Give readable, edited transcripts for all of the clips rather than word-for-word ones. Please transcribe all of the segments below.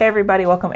Hey everybody, welcome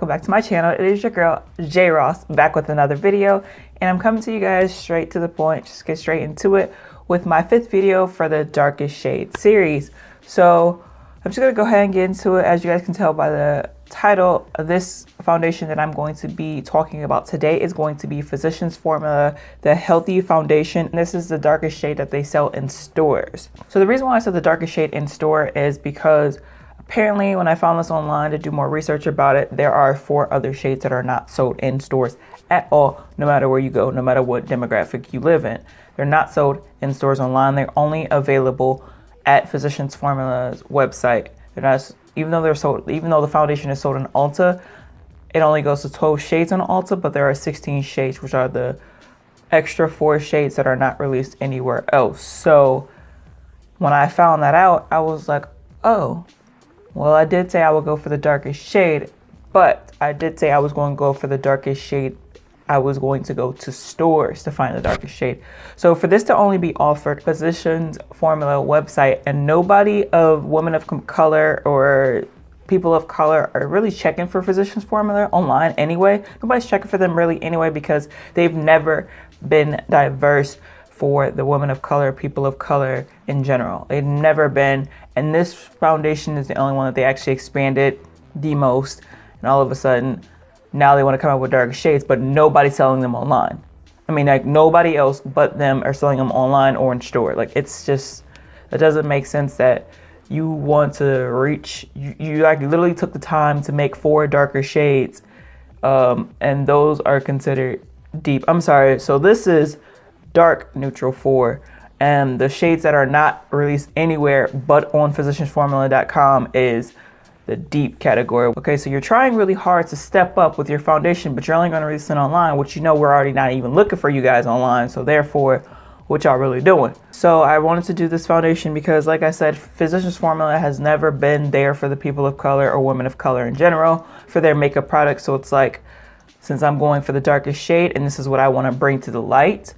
back to my channel. It is your girl J Ross back with another video, and I'm coming to you guys straight to the point, just get straight into it with my 5th video for the Darkest Shade series. So I'm just gonna go ahead and get into it. As you guys can tell by the title, this foundation that I'm going to be talking about today is going to be Physicians Formula, the Healthy Foundation. And this is the darkest shade that they sell in stores. So the reason why I said the darkest shade in store is because apparently when I found this online to do more research about it, there are 4 other shades that are not sold in stores at all, no matter where you go, no matter what demographic you live in. They're not sold in stores online. They're only available at Physicians Formula's website. They're not, even though the foundation is sold in Ulta, it only goes to 12 shades on Ulta, but there are 16 shades, which are the extra 4 shades that are not released anywhere else. So when I found that out, I was like, oh, well, I did say I would go for the darkest shade, but I did say I was going to go for the darkest shade. I was going to go to stores to find the darkest shade. So for this to only be offered Physicians Formula website, and nobody of women of color or people of color are really checking for Physicians Formula online anyway. Nobody's checking for them really anyway, because they've never been diverse for the women of color, people of color in general. They've never been, and this foundation is the only one that they actually expanded the most. And all of a sudden, now they want to come up with darker shades, but nobody's selling them online. I mean, like, nobody else but them are selling them online or in store. Like, it's just, it doesn't make sense that you want to reach, you like literally took the time to make 4 darker shades, and those are considered deep. I'm sorry, so this is dark neutral 4, and the shades that are not released anywhere but on physiciansformula.com is the deep category. Okay, so you're trying really hard to step up with your foundation, but you're only going to release it online, which, you know, we're already not even looking for you guys online. So therefore, what y'all really doing? So I wanted to do this foundation because, like I said, Physicians Formula has never been there for the people of color or women of color in general for their makeup products. So it's like, since I'm going for the darkest shade and this is what I want to bring to the light,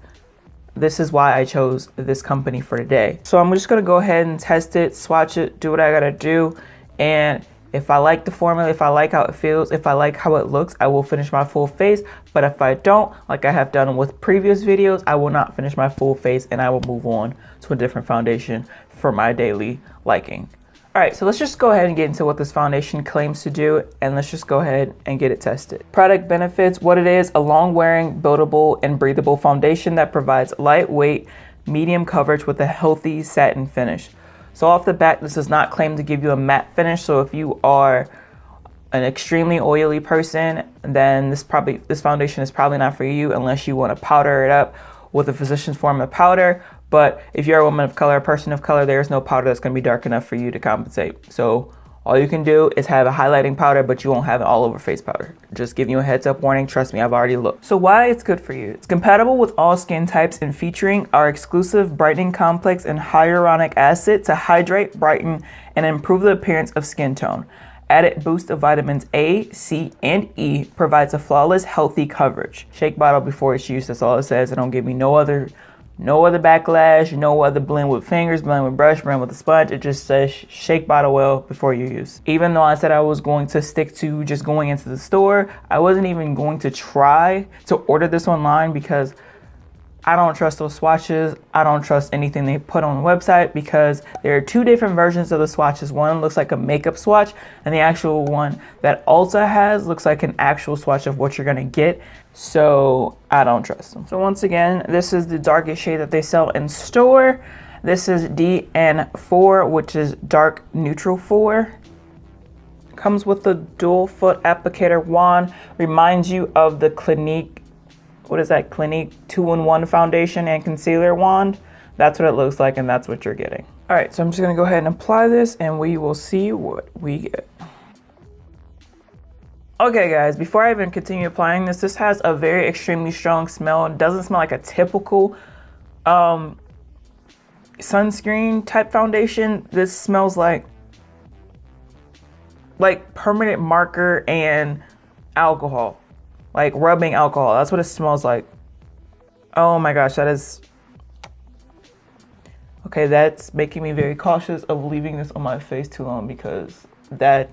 this is why I chose this company for today. So I'm just going to go ahead and test it, swatch it, do what I got to do. And if I like the formula, if I like how it feels, if I like how it looks, I will finish my full face. But if I don't, like I have done with previous videos, I will not finish my full face and I will move on to a different foundation for my daily liking. All right, so let's just go ahead and get into what this foundation claims to do, and let's just go ahead and get it tested. Product benefits: what it is: a long-wearing, buildable, and breathable foundation that provides lightweight, medium coverage with a healthy satin finish. So off the bat, this does not claim to give you a matte finish. So if you are an extremely oily person, then this foundation is probably not for you unless you want to powder it up with a Physicians Formula powder. But if you're a woman of color, a person of color, there's no powder that's going to be dark enough for you to compensate. So all you can do is have a highlighting powder, but you won't have an all over face powder. Just giving you a heads up warning. Trust me, I've already looked. So why it's good for you: it's compatible with all skin types and featuring our exclusive brightening complex and hyaluronic acid to hydrate, brighten, and improve the appearance of skin tone. Added boost of vitamins A, C, and E provides a flawless, healthy coverage. Shake bottle before it's used. That's all it says. It don't give me no other backlash, no other blend with fingers, blend with brush, blend with a sponge. It just says shake bottle well before you use. Even though I said I was going to stick to just going into the store, I wasn't even going to try to order this online because I don't trust those swatches. I don't trust anything they put on the website, because there are 2 different versions of the swatches. One looks like a makeup swatch, and the actual one that Ulta has looks like an actual swatch of what you're gonna get. So I don't trust them. So once again, this is the darkest shade that they sell in store. This is DN4, which is dark neutral 4. Comes with the dual foot applicator wand. Reminds you of the Clinique, what is that? Clinique 2-in-1 foundation and concealer wand. That's what it looks like, and that's what you're getting. All right, so I'm just gonna go ahead and apply this, and we will see what we get. Okay guys, before I even continue applying this, this has a very extremely strong smell. It doesn't smell like a typical sunscreen type foundation. This smells like permanent marker and alcohol. Like rubbing alcohol. That's what it smells like. Oh my gosh, that is... Okay, that's making me very cautious of leaving this on my face too long, because that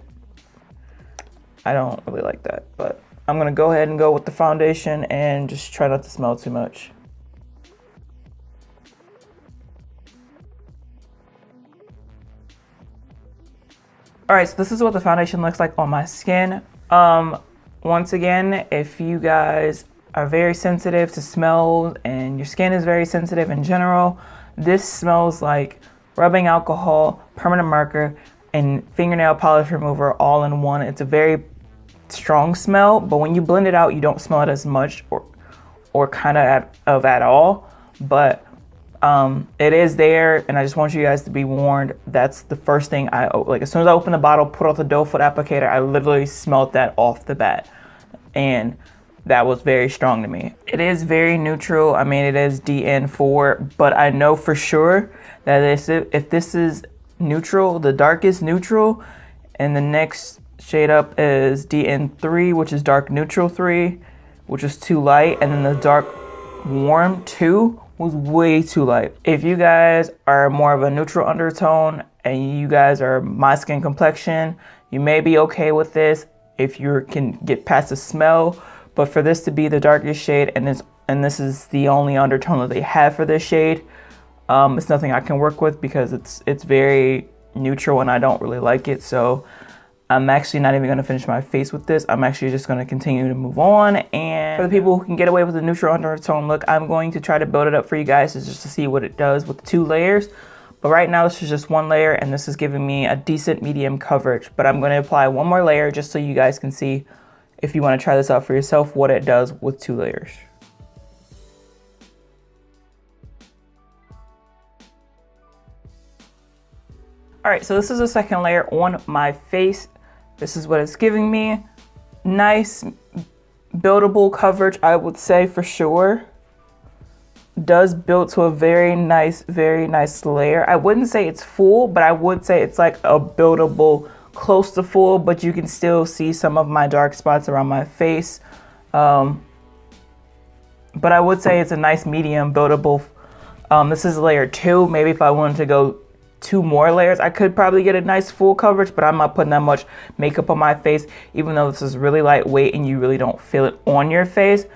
I don't really like that, but I'm gonna go ahead and go with the foundation and just try not to smell too much. All right, so this is what the foundation looks like on my skin. Once again, if you guys are very sensitive to smells and your skin is very sensitive in general, this smells like rubbing alcohol, permanent marker, and fingernail polish remover all in one. It's a very strong smell, but when you blend it out, you don't smell it as much or kind of at all. But it is there, and I just want you guys to be warned. That's the first thing like. As soon as I opened the bottle, put out the doe foot applicator, I literally smelled that off the bat, and that was very strong to me. It is very neutral. I mean, it is DN4, but I know for sure that if this is neutral, the darkest neutral, and the next shade up is DN3, which is dark neutral 3, which is too light, and then the dark warm 2 was way too light. If you guys are more of a neutral undertone and you guys are my skin complexion, you may be okay with this if you can get past the smell. But for this to be the darkest shade, and this is the only undertone that they have for this shade, it's nothing I can work with because it's very neutral and I don't really like it. So I'm actually not even gonna finish my face with this. I'm actually just gonna continue to move on. And for the people who can get away with a neutral undertone look, I'm going to try to build it up for you guys just to see what it does with 2 layers. But right now this is just 1 layer, and this is giving me a decent medium coverage. But I'm gonna apply 1 more layer just so you guys can see, if you wanna try this out for yourself, what it does with 2 layers. All right, so this is the second layer on my face. This is what it's giving me. Nice, buildable coverage, I would say for sure. Does build to a very nice layer. I wouldn't say it's full, but I would say it's like a buildable, close to full, but you can still see some of my dark spots around my face. But I would say it's a nice medium buildable. This is layer 2. Maybe if I wanted to go 2 more layers, I could probably get a nice full coverage, but I'm not putting that much makeup on my face. Even though this is really lightweight and you really don't feel it on your face,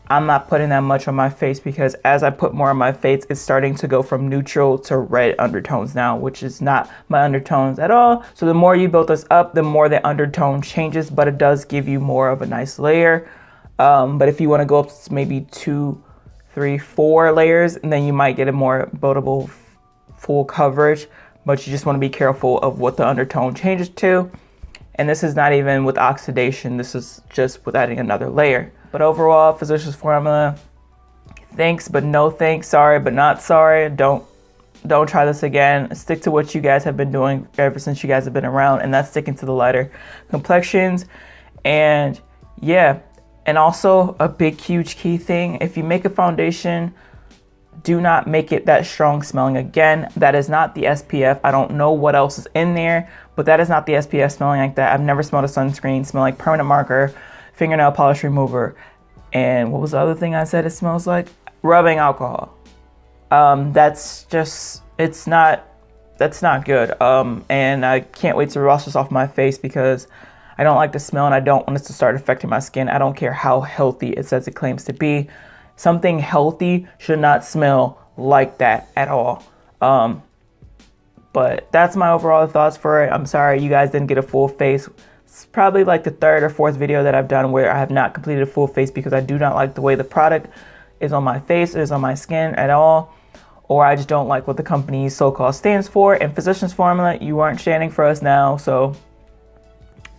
I'm not putting that much on my face because as I put more on my face, it's starting to go from neutral to red undertones now, which is not my undertones at all. So the more you build this up, the more the undertone changes, but it does give you more of a nice layer. But if you want to go up to maybe 2, 3, 4 layers, and then you might get a more buildable full coverage, but you just want to be careful of what the undertone changes to. And this is not even with oxidation, this is just with adding another layer. But overall, Physicians Formula, thanks but no thanks, sorry but not sorry. Don't try this again. Stick to what you guys have been doing ever since you guys have been around, and that's sticking to the lighter complexions. And yeah, and also a big huge key thing, if you make a foundation, do not make it that strong smelling again. That is not the SPF. I don't know what else is in there, but that is not the SPF smelling like that. I've never smelled a sunscreen smell like permanent marker, fingernail polish remover, and what was the other thing I said it smells like? Rubbing alcohol. That's not good. And I can't wait to wash this off my face because I don't like the smell and I don't want this to start affecting my skin. I don't care how healthy it says it claims to be. Something healthy should not smell like that at all. But that's my overall thoughts for it. I'm sorry you guys didn't get a full face. It's probably like the 3rd or 4th video that I've done where I have not completed a full face because I do not like the way the product is on my face, is on my skin at all. Or I just don't like what the company so-called stands for. And Physicians Formula, you aren't standing for us now, so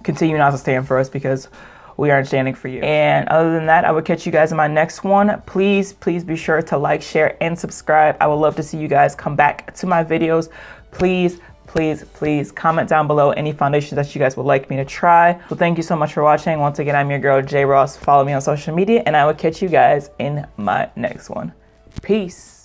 continue not to stand for us because we aren't standing for you. And other than that, I will catch you guys in my next one. Please be sure to like, share, and subscribe. I would love to see you guys come back to my videos. Please comment down below any foundations that you guys would like me to try. So thank you so much for watching. Once again, I'm your girl, J Ross. Follow me on social media, and I will catch you guys in my next one. Peace.